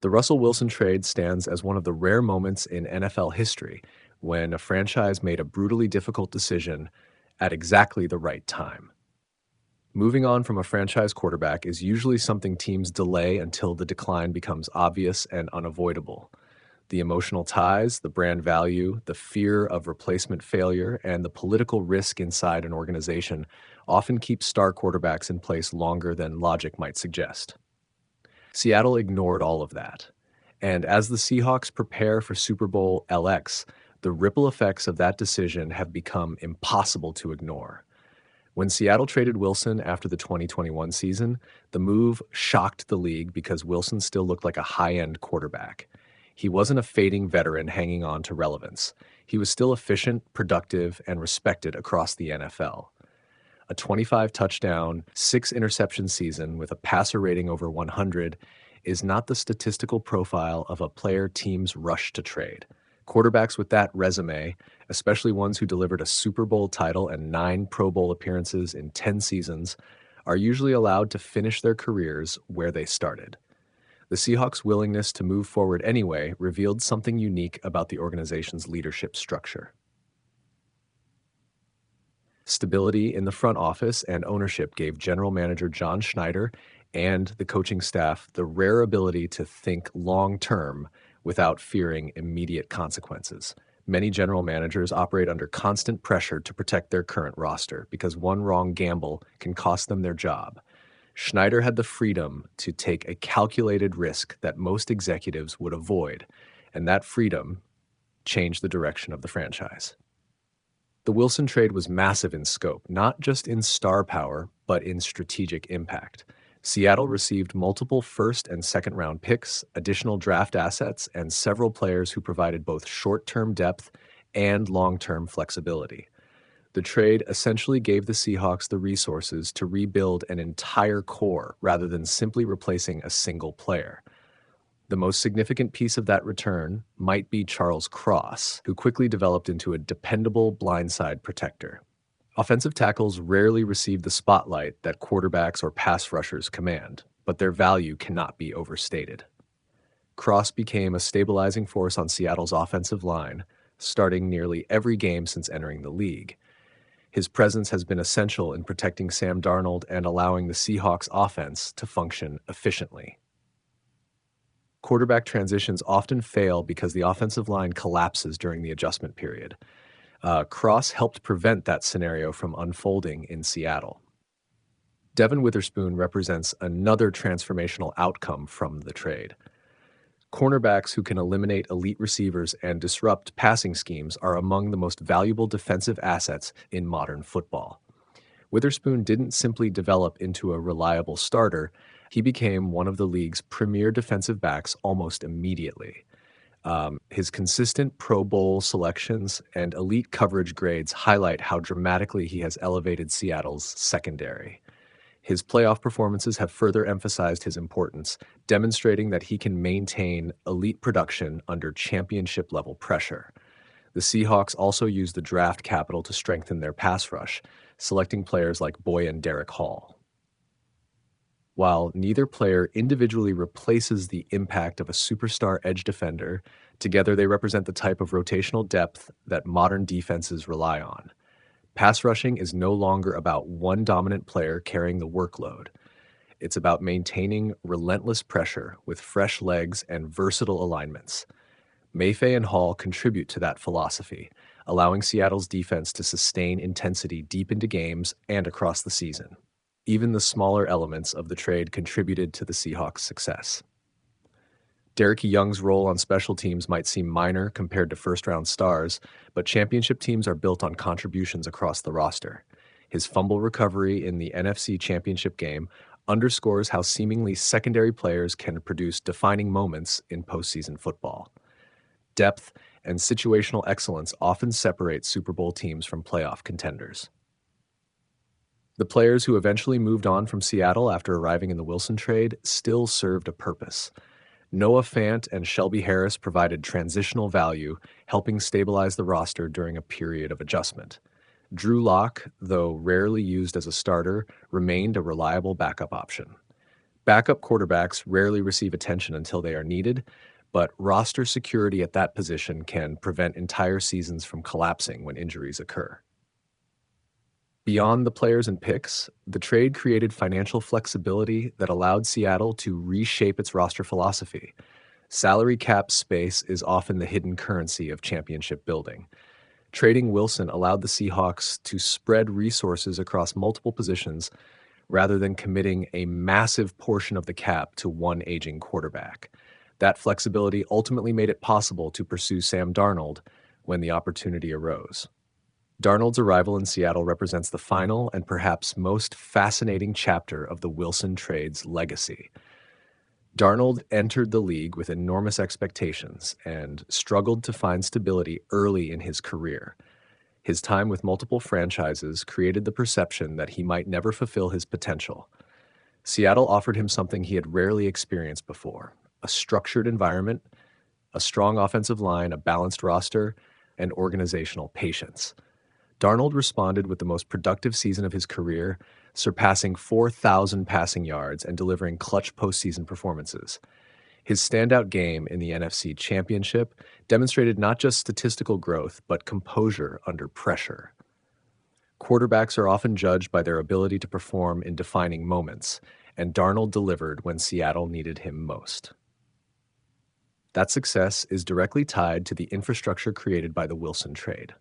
The Russell Wilson trade stands as one of the rare moments in NFL history when a franchise made a brutally difficult decision at exactly the right time. Moving on from a franchise quarterback is usually something teams delay until the decline becomes obvious and unavoidable. The emotional ties, the brand value, the fear of replacement failure, and the political risk inside an organization often keep star quarterbacks in place longer than logic might suggest. Seattle ignored all of that. And as the Seahawks prepare for Super Bowl LX, the ripple effects of that decision have become impossible to ignore. When Seattle traded Wilson after the 2021 season, the move shocked the league because Wilson still looked like a high-end quarterback. He wasn't a fading veteran hanging on to relevance. He was still efficient, productive, and respected across the NFL. A 25 touchdown, 6 interception season with a passer rating over 100 is not the statistical profile of a player teams rush to trade. Quarterbacks with that resume, especially ones who delivered a Super Bowl title and 9 Pro Bowl appearances in 10 seasons, are usually allowed to finish their careers where they started. The Seahawks' willingness to move forward anyway revealed something unique about the organization's leadership structure. Stability in the front office and ownership gave general manager John Schneider and the coaching staff the rare ability to think long-term without fearing immediate consequences. Many general managers operate under constant pressure to protect their current roster because one wrong gamble can cost them their job. Schneider had the freedom to take a calculated risk that most executives would avoid, and that freedom changed the direction of the franchise. The Wilson trade was massive in scope, not just in star power, but in strategic impact. Seattle received multiple first and second round picks, additional draft assets, and several players who provided both short-term depth and long-term flexibility. The trade essentially gave the Seahawks the resources to rebuild an entire core rather than simply replacing a single player. The most significant piece of that return might be Charles Cross, who quickly developed into a dependable blindside protector. Offensive tackles rarely receive the spotlight that quarterbacks or pass rushers command, but their value cannot be overstated. Cross became a stabilizing force on Seattle's offensive line, starting nearly every game since entering the league. His presence has been essential in protecting Sam Darnold and allowing the Seahawks offense to function efficiently. Quarterback transitions often fail because the offensive line collapses during the adjustment period. Cross helped prevent that scenario from unfolding in Seattle. Devon Witherspoon represents another transformational outcome from the trade. Cornerbacks who can eliminate elite receivers and disrupt passing schemes are among the most valuable defensive assets in modern football. Witherspoon didn't simply develop into a reliable starter, he became one of the league's premier defensive backs almost immediately. His consistent Pro Bowl selections and elite coverage grades highlight how dramatically he has elevated Seattle's secondary. His playoff performances have further emphasized his importance, demonstrating that he can maintain elite production under championship-level pressure. The Seahawks also used the draft capital to strengthen their pass rush, selecting players like Boy and Derek Hall. While neither player individually replaces the impact of a superstar edge defender, together they represent the type of rotational depth that modern defenses rely on. Pass rushing is no longer about one dominant player carrying the workload. It's about maintaining relentless pressure with fresh legs and versatile alignments. Mayfield and Hall contribute to that philosophy, allowing Seattle's defense to sustain intensity deep into games and across the season. Even the smaller elements of the trade contributed to the Seahawks' success. Derek Young's role on special teams might seem minor compared to first-round stars, but championship teams are built on contributions across the roster. His fumble recovery in the NFC Championship game underscores how seemingly secondary players can produce defining moments in postseason football. Depth and situational excellence often separate Super Bowl teams from playoff contenders. The players who eventually moved on from Seattle after arriving in the Wilson trade still served a purpose. Noah Fant and Shelby Harris provided transitional value, helping stabilize the roster during a period of adjustment. Drew Lock, though rarely used as a starter, remained a reliable backup option. Backup quarterbacks rarely receive attention until they are needed, but roster security at that position can prevent entire seasons from collapsing when injuries occur. Beyond the players and picks, the trade created financial flexibility that allowed Seattle to reshape its roster philosophy. Salary cap space is often the hidden currency of championship building. Trading Wilson allowed the Seahawks to spread resources across multiple positions rather than committing a massive portion of the cap to one aging quarterback. That flexibility ultimately made it possible to pursue Sam Darnold when the opportunity arose. Darnold's arrival in Seattle represents the final and perhaps most fascinating chapter of the Wilson trade's legacy. Darnold entered the league with enormous expectations and struggled to find stability early in his career. His time with multiple franchises created the perception that he might never fulfill his potential. Seattle offered him something he had rarely experienced before: a structured environment, a strong offensive line, a balanced roster, and organizational patience. Darnold responded with the most productive season of his career, surpassing 4,000 passing yards and delivering clutch postseason performances. His standout game in the NFC Championship demonstrated not just statistical growth, but composure under pressure. Quarterbacks are often judged by their ability to perform in defining moments, and Darnold delivered when Seattle needed him most. That success is directly tied to the infrastructure created by the Wilson trade.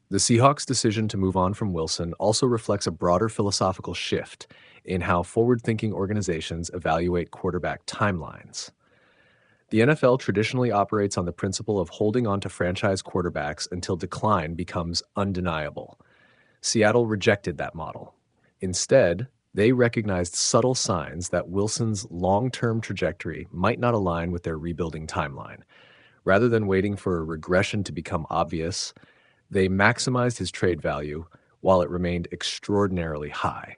The Seahawks' decision to move on from Wilson also reflects a broader philosophical shift in how forward-thinking organizations evaluate quarterback timelines. The NFL traditionally operates on the principle of holding on to franchise quarterbacks until decline becomes undeniable. Seattle rejected that model. Instead, they recognized subtle signs that Wilson's long-term trajectory might not align with their rebuilding timeline. Rather than waiting for a regression to become obvious, they maximized his trade value while it remained extraordinarily high.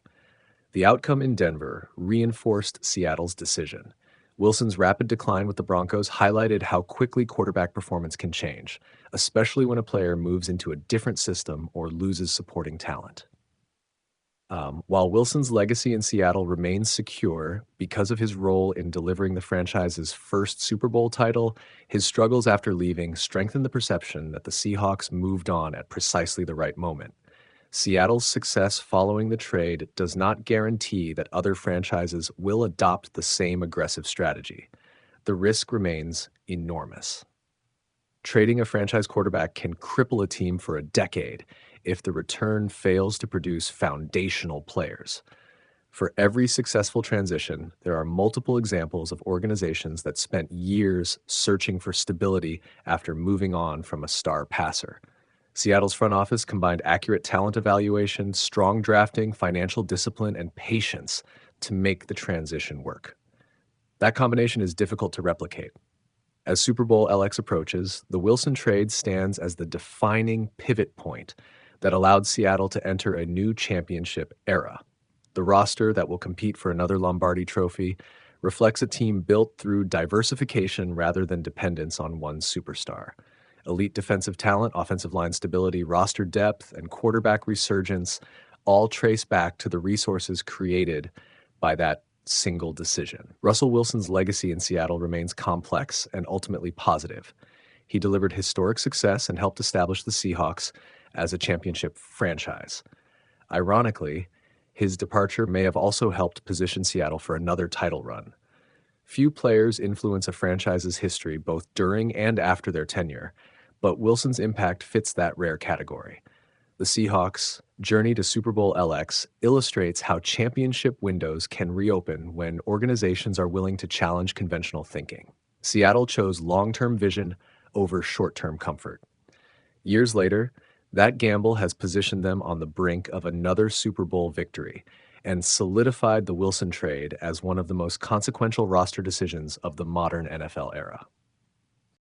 The outcome in Denver reinforced Seattle's decision. Wilson's rapid decline with the Broncos highlighted how quickly quarterback performance can change, especially when a player moves into a different system or loses supporting talent. While Wilson's legacy in Seattle remains secure because of his role in delivering the franchise's first Super Bowl title, his struggles after leaving strengthened the perception that the Seahawks moved on at precisely the right moment. Seattle's success following the trade does not guarantee that other franchises will adopt the same aggressive strategy. The risk remains enormous. Trading a franchise quarterback can cripple a team for a decade if the return fails to produce foundational players. For every successful transition, there are multiple examples of organizations that spent years searching for stability after moving on from a star passer. Seattle's front office combined accurate talent evaluation, strong drafting, financial discipline, and patience to make the transition work. That combination is difficult to replicate. As Super Bowl LX approaches, the Wilson trade stands as the defining pivot point that allowed Seattle to enter a new championship era. The roster that will compete for another Lombardi trophy reflects a team built through diversification rather than dependence on one superstar. Elite defensive talent, offensive line stability, roster depth, and quarterback resurgence all trace back to the resources created by that single decision. Russell Wilson's legacy in Seattle remains complex and ultimately positive. He delivered historic success and helped establish the Seahawks as a championship franchise. Ironically, his departure may have also helped position Seattle for another title run. Few players influence a franchise's history both during and after their tenure, but Wilson's impact fits that rare category. The Seahawks' journey to Super Bowl LX illustrates how championship windows can reopen when organizations are willing to challenge conventional thinking. Seattle chose long-term vision over short-term comfort. Years later, that gamble has positioned them on the brink of another Super Bowl victory and solidified the Wilson trade as one of the most consequential roster decisions of the modern NFL era.